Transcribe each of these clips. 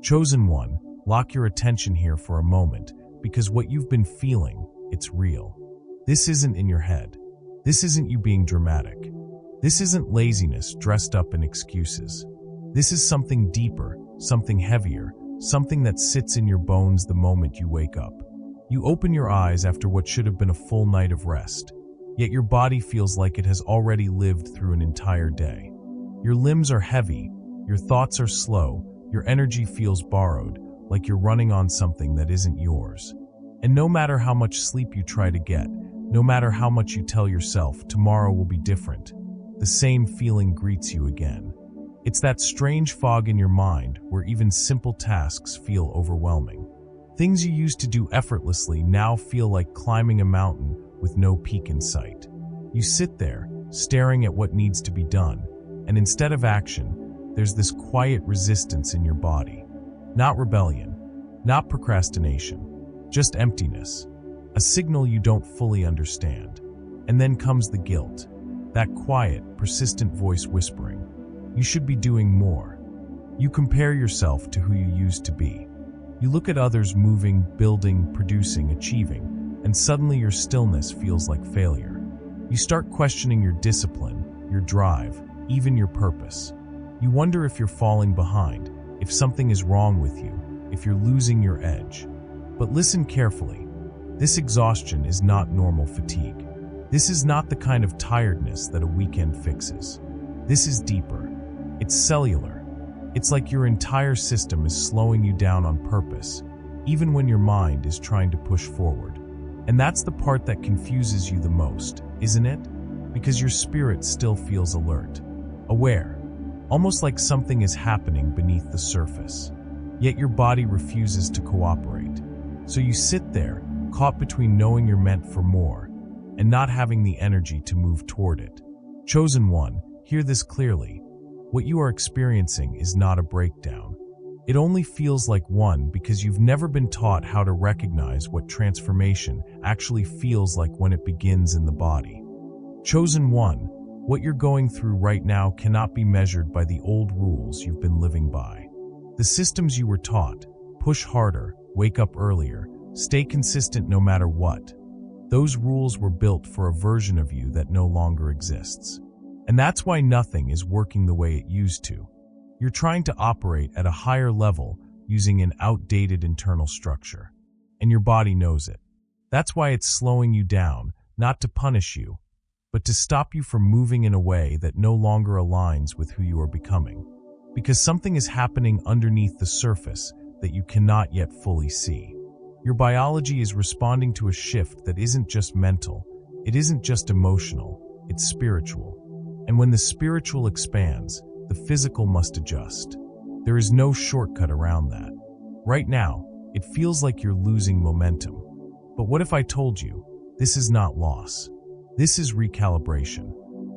Chosen one, lock your attention here for a moment, because what you've been feeling, it's real. This isn't in your head. This isn't you being dramatic. This isn't laziness dressed up in excuses. This is something deeper, something heavier, something that sits in your bones the moment you wake up. You open your eyes after what should have been a full night of rest, yet your body feels like it has already lived through an entire day. Your limbs are heavy, your thoughts are slow, your energy feels borrowed, like you're running on something that isn't yours. And no matter how much sleep you try to get, no matter how much you tell yourself tomorrow will be different, the same feeling greets you again. It's that strange fog in your mind where even simple tasks feel overwhelming. Things you used to do effortlessly now feel like climbing a mountain with no peak in sight. You sit there, staring at what needs to be done, and instead of action, there's this quiet resistance in your body. Not rebellion, not procrastination, just emptiness. A signal you don't fully understand. And then comes the guilt, that quiet, persistent voice whispering, you should be doing more. You compare yourself to who you used to be. You look at others moving, building, producing, achieving, and suddenly your stillness feels like failure. You start questioning your discipline, your drive, even your purpose. You wonder if you're falling behind, if something is wrong with you, if you're losing your edge. But listen carefully. This exhaustion is not normal fatigue. This is not the kind of tiredness that a weekend fixes. This is deeper. It's cellular. It's like your entire system is slowing you down on purpose, even when your mind is trying to push forward. And that's the part that confuses you the most, isn't it? Because your spirit still feels alert, aware, almost like something is happening beneath the surface. Yet your body refuses to cooperate. So you sit there, caught between knowing you're meant for more and not having the energy to move toward it. Chosen one, hear this clearly. What you are experiencing is not a breakdown. It only feels like one because you've never been taught how to recognize what transformation actually feels like when it begins in the body. Chosen one, what you're going through right now cannot be measured by the old rules you've been living by. The systems you were taught, push harder, wake up earlier, stay consistent no matter what. Those rules were built for a version of you that no longer exists. And that's why nothing is working the way it used to. You're trying to operate at a higher level using an outdated internal structure. And your body knows it. That's why it's slowing you down, not to punish you, but to stop you from moving in a way that no longer aligns with who you are becoming. Because something is happening underneath the surface that you cannot yet fully see. Your biology is responding to a shift that isn't just mental, it isn't just emotional, it's spiritual. And when the spiritual expands, the physical must adjust. There is no shortcut around that. Right now, it feels like you're losing momentum. But what if I told you, this is not loss? This is recalibration.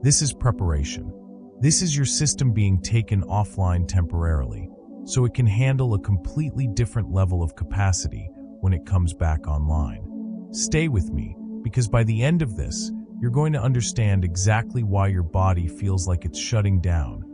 This is preparation. This is your system being taken offline temporarily, so it can handle a completely different level of capacity when it comes back online. Stay with me, because by the end of this, you're going to understand exactly why your body feels like it's shutting down,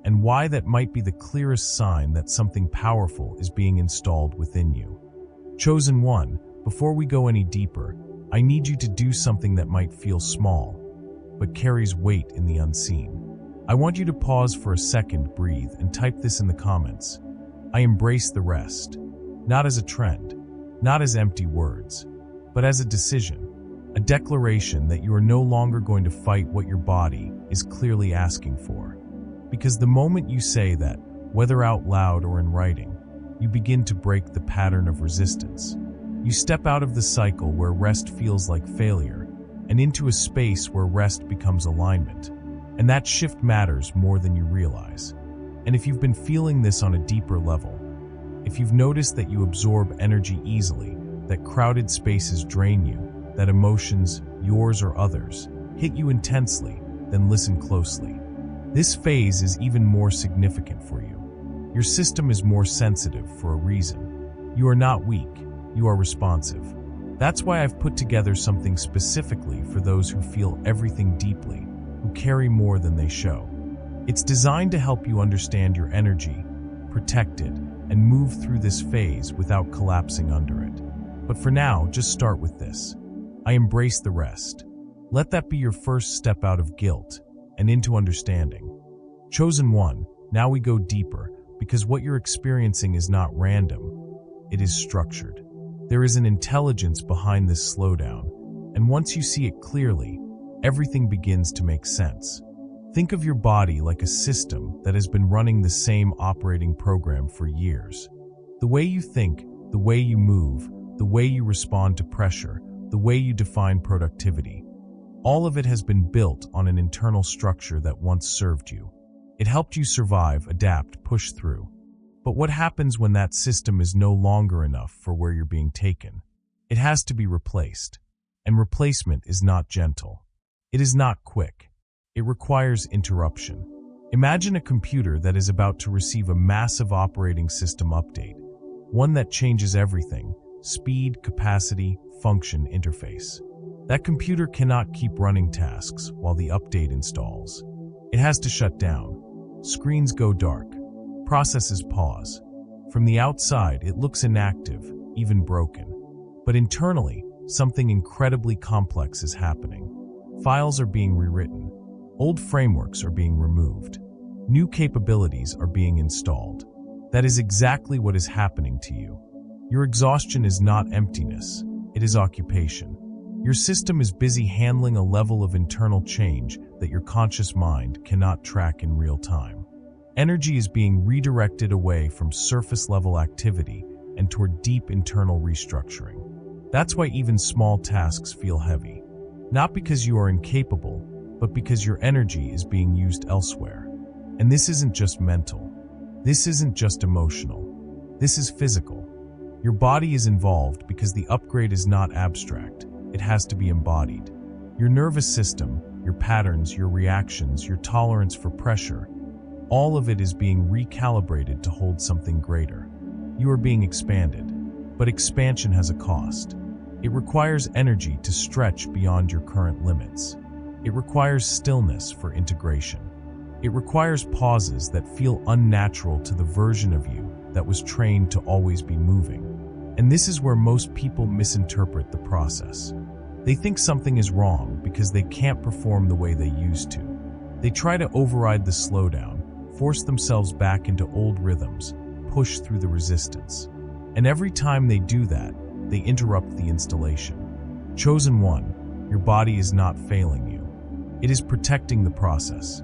and why that might be the clearest sign that something powerful is being installed within you. Chosen one, before we go any deeper, I need you to do something that might feel small, but carries weight in the unseen. I want you to pause for a second, breathe, and type this in the comments. I embrace the rest, not as a trend, not as empty words, but as a decision, a declaration that you are no longer going to fight what your body is clearly asking for. Because the moment you say that, whether out loud or in writing, you begin to break the pattern of resistance. You step out of the cycle where rest feels like failure and into a space where rest becomes alignment. And that shift matters more than you realize. And if you've been feeling this on a deeper level, if you've noticed that you absorb energy easily, that crowded spaces drain you, that emotions, yours or others, hit you intensely, then listen closely. This phase is even more significant for you. Your system is more sensitive for a reason. You are not weak, you are responsive. That's why I've put together something specifically for those who feel everything deeply, who carry more than they show. It's designed to help you understand your energy, protect it, and move through this phase without collapsing under it. But for now, just start with this. I embrace the rest. Let that be your first step out of guilt and into understanding. Chosen one, now we go deeper, because what you're experiencing is not random. It is structured. There is an intelligence behind this slowdown, and once you see it clearly, everything begins to make sense. Think of your body like a system that has been running the same operating program for years. The way you think, the way you move, the way you respond to pressure, the way you define productivity, all of it has been built on an internal structure that once served you. It helped you survive, adapt, push through. But what happens when that system is no longer enough for where you're being taken? It has to be replaced. And replacement is not gentle. It is not quick. It requires interruption. Imagine a computer that is about to receive a massive operating system update, one that changes everything: speed, capacity, function, interface. That computer cannot keep running tasks while the update installs. It has to shut down. Screens go dark. Processes pause. From the outside, it looks inactive, even broken. But internally, something incredibly complex is happening. Files are being rewritten. Old frameworks are being removed. New capabilities are being installed. That is exactly what is happening to you. Your exhaustion is not emptiness. It is occupation. Your system is busy handling a level of internal change that your conscious mind cannot track in real time. Energy is being redirected away from surface-level activity and toward deep internal restructuring. That's why even small tasks feel heavy. Not because you are incapable, but because your energy is being used elsewhere. And this isn't just mental. This isn't just emotional. This is physical. Your body is involved because the upgrade is not abstract. It has to be embodied. Your nervous system, your patterns, your reactions, your tolerance for pressure, all of it is being recalibrated to hold something greater. You are being expanded, but expansion has a cost. It requires energy to stretch beyond your current limits. It requires stillness for integration. It requires pauses that feel unnatural to the version of you that was trained to always be moving. And this is where most people misinterpret the process. They think something is wrong because they can't perform the way they used to. They try to override the slowdown, force themselves back into old rhythms, push through the resistance. And every time they do that, they interrupt the installation. Chosen one, your body is not failing you. It is protecting the process.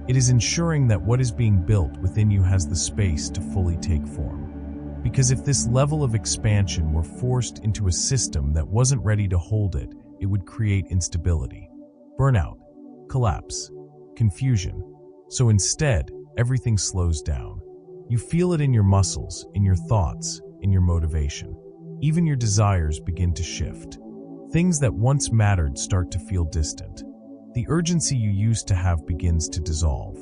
It is ensuring that what is being built within you has the space to fully take form. Because if this level of expansion were forced into a system that wasn't ready to hold it, it would create instability, burnout, collapse, confusion. So instead, everything slows down. You feel it in your muscles, in your thoughts, in your motivation. Even your desires begin to shift. Things that once mattered start to feel distant. The urgency you used to have begins to dissolve.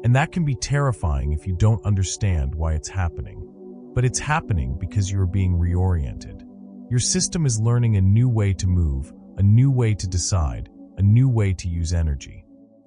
And that can be terrifying if you don't understand why it's happening. But it's happening because you're being reoriented. Your system is learning a new way to move, a new way to decide, a new way to use energy.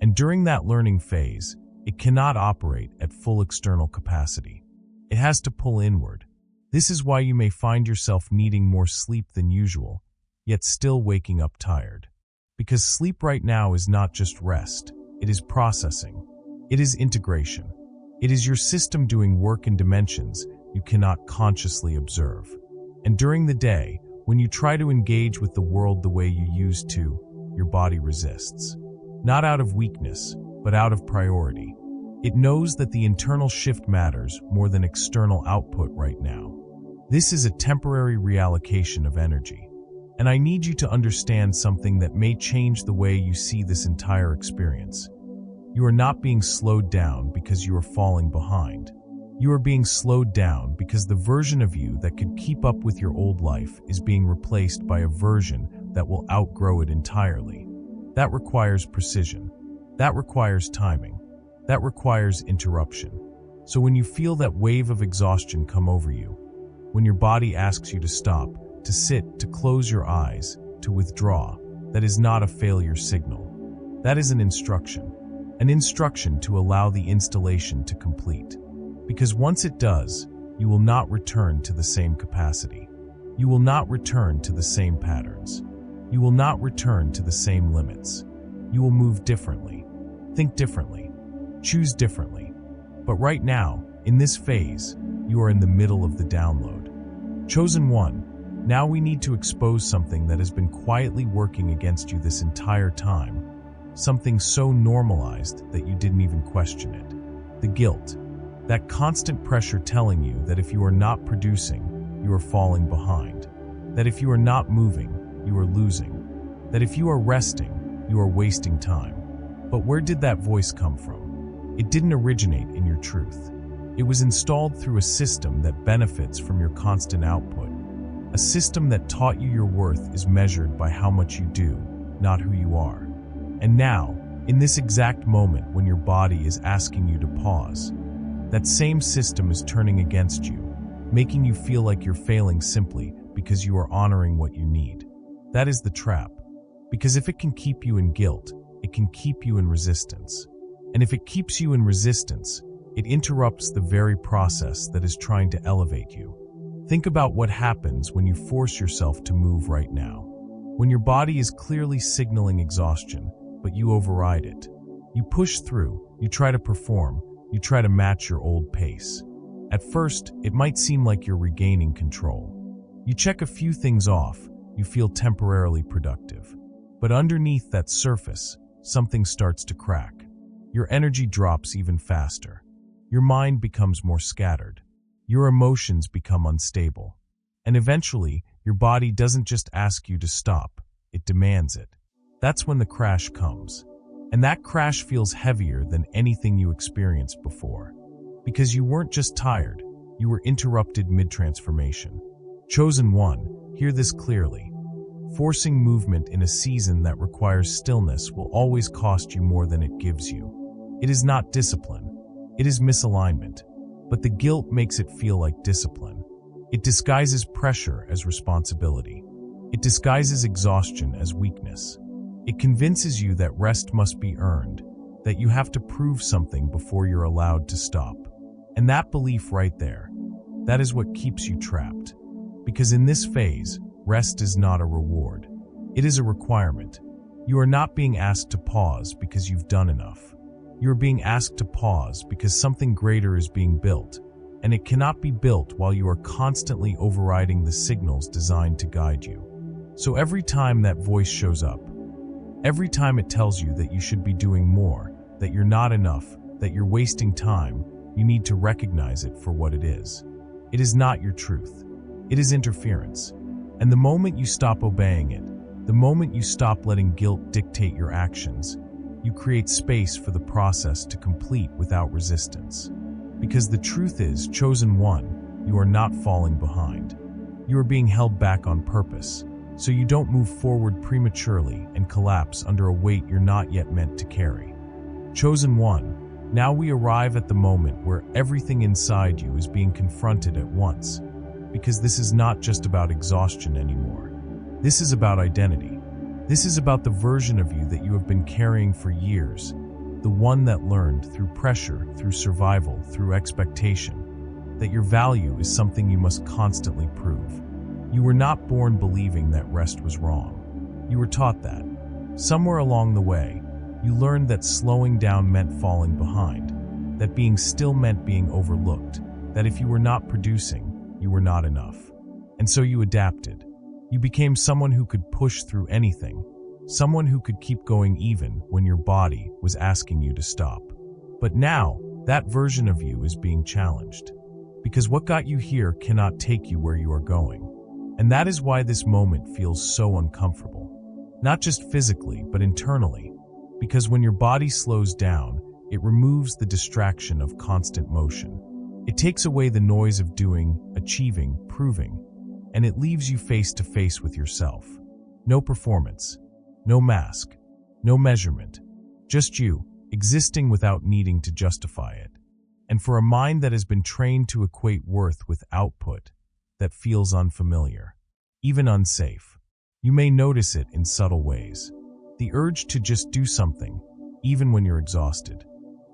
And during that learning phase, it cannot operate at full external capacity. It has to pull inward. This is why you may find yourself needing more sleep than usual, yet still waking up tired. Because sleep right now is not just rest, it is processing. It is integration. It is your system doing work in dimensions you cannot consciously observe. And during the day, when you try to engage with the world the way you used to, your body resists. Not out of weakness, but out of priority. It knows that the internal shift matters more than external output right now. This is a temporary reallocation of energy. And I need you to understand something that may change the way you see this entire experience. You are not being slowed down because you are falling behind. You are being slowed down because the version of you that could keep up with your old life is being replaced by a version that will outgrow it entirely. That requires precision. That requires timing. That requires interruption. So when you feel that wave of exhaustion come over you, when your body asks you to stop, to sit, to close your eyes, to withdraw, that is not a failure signal. That is an instruction to allow the installation to complete. Because once it does, you will not return to the same capacity. You will not return to the same patterns. You will not return to the same limits. You will move differently, think differently, choose differently. But right now, in this phase, you are in the middle of the download. Chosen one, now we need to expose something that has been quietly working against you this entire time, something so normalized that you didn't even question it. The guilt, that constant pressure telling you that if you are not producing, you are falling behind, that if you are not moving, you are losing, that if you are resting, you are wasting time. But where did that voice come from? It didn't originate in your truth. It was installed through a system that benefits from your constant output, a system that taught you your worth is measured by how much you do, not who you are. And now, in this exact moment when your body is asking you to pause, that same system is turning against you, making you feel like you're failing simply because you are honoring what you need. That is the trap. Because if it can keep you in guilt, it can keep you in resistance. And if it keeps you in resistance, it interrupts the very process that is trying to elevate you. Think about what happens when you force yourself to move right now. When your body is clearly signaling exhaustion, but you override it. You push through, you try to perform, you try to match your old pace. At first, it might seem like you're regaining control. You check a few things off, you feel temporarily productive. But underneath that surface, something starts to crack. Your energy drops even faster. Your mind becomes more scattered. Your emotions become unstable. And eventually, your body doesn't just ask you to stop, it demands it. That's when the crash comes. And that crash feels heavier than anything you experienced before. Because you weren't just tired, you were interrupted mid-transformation. Chosen one, hear this clearly. Forcing movement in a season that requires stillness will always cost you more than it gives you. It is not discipline. It is misalignment. But the guilt makes it feel like discipline. It disguises pressure as responsibility. It disguises exhaustion as weakness. It convinces you that rest must be earned, that you have to prove something before you're allowed to stop. And that belief right there, that is what keeps you trapped. Because in this phase, rest is not a reward. It is a requirement. You are not being asked to pause because you've done enough. You are being asked to pause because something greater is being built, and it cannot be built while you are constantly overriding the signals designed to guide you. So every time that voice shows up, every time it tells you that you should be doing more, that you're not enough, that you're wasting time, you need to recognize it for what it is. It is not your truth. It is interference. And the moment you stop obeying it, the moment you stop letting guilt dictate your actions, you create space for the process to complete without resistance. Because the truth is, chosen one, you are not falling behind. You are being held back on purpose, so you don't move forward prematurely and collapse under a weight you're not yet meant to carry. Chosen one, now we arrive at the moment where everything inside you is being confronted at once. Because this is not just about exhaustion anymore. This is about identity. This is about the version of you that you have been carrying for years, the one that learned through pressure, through survival, through expectation, that your value is something you must constantly prove. You were not born believing that rest was wrong. You were taught that. Somewhere along the way, you learned that slowing down meant falling behind, that being still meant being overlooked, that if you were not producing, you were not enough. And so you adapted. You became someone who could push through anything, someone who could keep going even when your body was asking you to stop. But now, that version of you is being challenged. Because what got you here cannot take you where you are going. And that is why this moment feels so uncomfortable. Not just physically, but internally. Because when your body slows down, it removes the distraction of constant motion. It takes away the noise of doing, achieving, proving, and it leaves you face to face with yourself. No performance, no mask, no measurement, just you, existing without needing to justify it. And for a mind that has been trained to equate worth with output, that feels unfamiliar, even unsafe. You may notice it in subtle ways. The urge to just do something, even when you're exhausted.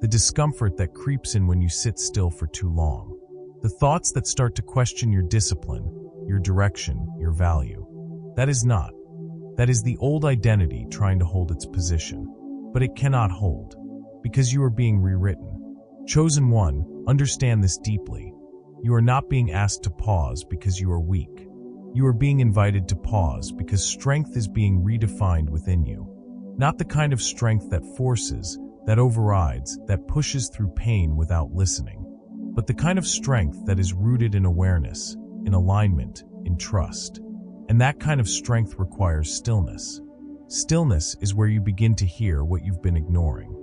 The discomfort that creeps in when you sit still for too long. The thoughts that start to question your discipline, your direction, your value. That is not. That is the old identity trying to hold its position. But it cannot hold, because you are being rewritten. Chosen one, understand this deeply. You are not being asked to pause because you are weak. You are being invited to pause because strength is being redefined within you. Not the kind of strength that forces, that overrides, that pushes through pain without listening, but the kind of strength that is rooted in awareness, in alignment, in trust. And that kind of strength requires stillness. Stillness is where you begin to hear what you've been ignoring.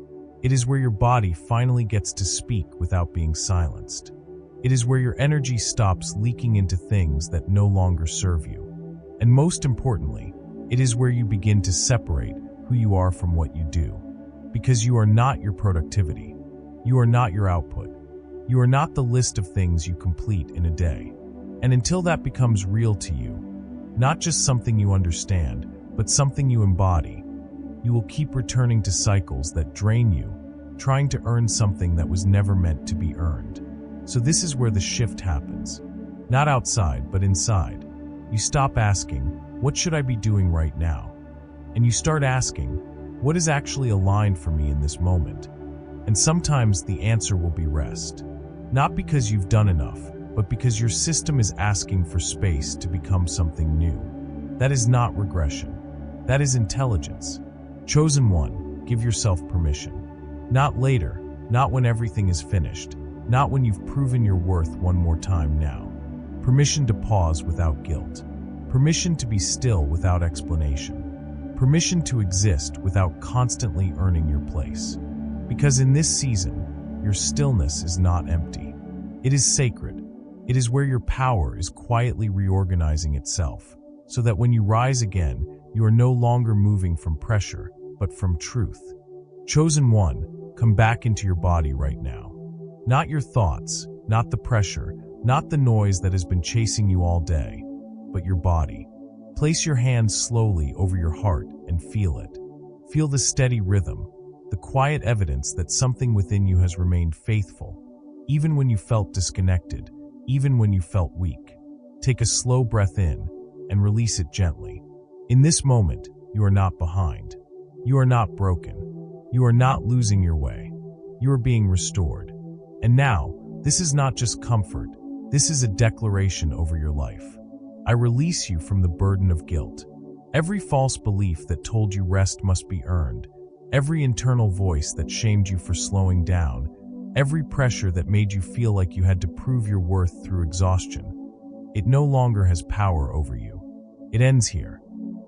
It is where your body finally gets to speak without being silenced. It is where your energy stops leaking into things that no longer serve you. And most importantly, it is where you begin to separate who you are from what you do. Because you are not your productivity. You are not your output. You are not the list of things you complete in a day. And until that becomes real to you, not just something you understand, but something you embody, you will keep returning to cycles that drain you, trying to earn something that was never meant to be earned. So this is where the shift happens. Not outside, but inside. You stop asking, what should I be doing right now? And you start asking, what is actually aligned for me in this moment? And sometimes the answer will be rest. Not because you've done enough, but because your system is asking for space to become something new. That is not regression. That is intelligence. Chosen one, give yourself permission. Not later, not when everything is finished, not when you've proven your worth one more time now. Permission to pause without guilt. Permission to be still without explanation. Permission to exist without constantly earning your place. Because in this season, your stillness is not empty. It is sacred. It is where your power is quietly reorganizing itself, so that when you rise again, you are no longer moving from pressure, but from truth. Chosen one, come back into your body right now. Not your thoughts, not the pressure, not the noise that has been chasing you all day, but your body. Place your hands slowly over your heart and feel it. Feel the steady rhythm, the quiet evidence that something within you has remained faithful, even when you felt disconnected, even when you felt weak. Take a slow breath in and release it gently. In this moment, you are not behind. You are not broken. You are not losing your way. You are being restored. And now, this is not just comfort. This is a declaration over your life. I release you from the burden of guilt. Every false belief that told you rest must be earned. Every internal voice that shamed you for slowing down. Every pressure that made you feel like you had to prove your worth through exhaustion. It no longer has power over you. It ends here.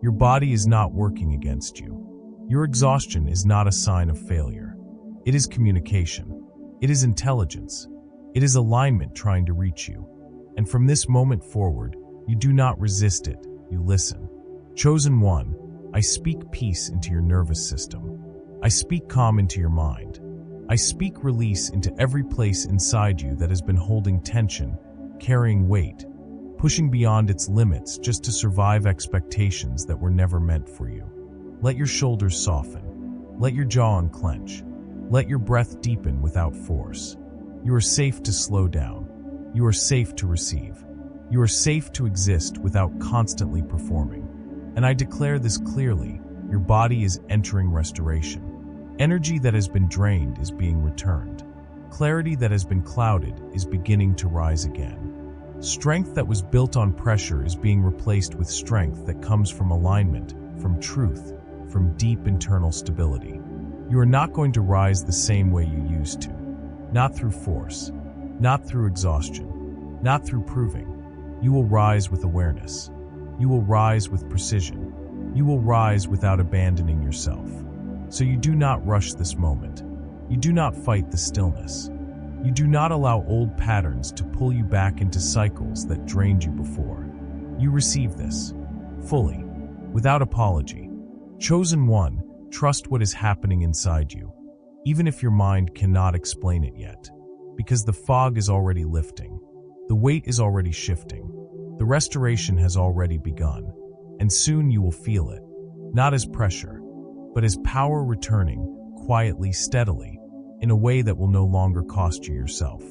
Your body is not working against you. Your exhaustion is not a sign of failure. It is communication. It is intelligence. It is alignment trying to reach you. And from this moment forward, you do not resist it, you listen. Chosen one, I speak peace into your nervous system. I speak calm into your mind. I speak release into every place inside you that has been holding tension, carrying weight, pushing beyond its limits just to survive expectations that were never meant for you. Let your shoulders soften. Let your jaw unclench. Let your breath deepen without force. You are safe to slow down. You are safe to receive. You are safe to exist without constantly performing. And I declare this clearly, your body is entering restoration. Energy that has been drained is being returned. Clarity that has been clouded is beginning to rise again. Strength that was built on pressure is being replaced with strength that comes from alignment, from truth, from deep internal stability. You are not going to rise the same way you used to. Not through force, not through exhaustion, not through proving. You will rise with awareness. You will rise with precision. You will rise without abandoning yourself. So you do not rush this moment. You do not fight the stillness. You do not allow old patterns to pull you back into cycles that drained you before. You receive this, fully, without apology. Chosen one, trust what is happening inside you, even if your mind cannot explain it yet. Because the fog is already lifting. The weight is already shifting. The restoration has already begun. And soon you will feel it, not as pressure, but as power returning, quietly, steadily, in a way that will no longer cost you yourself.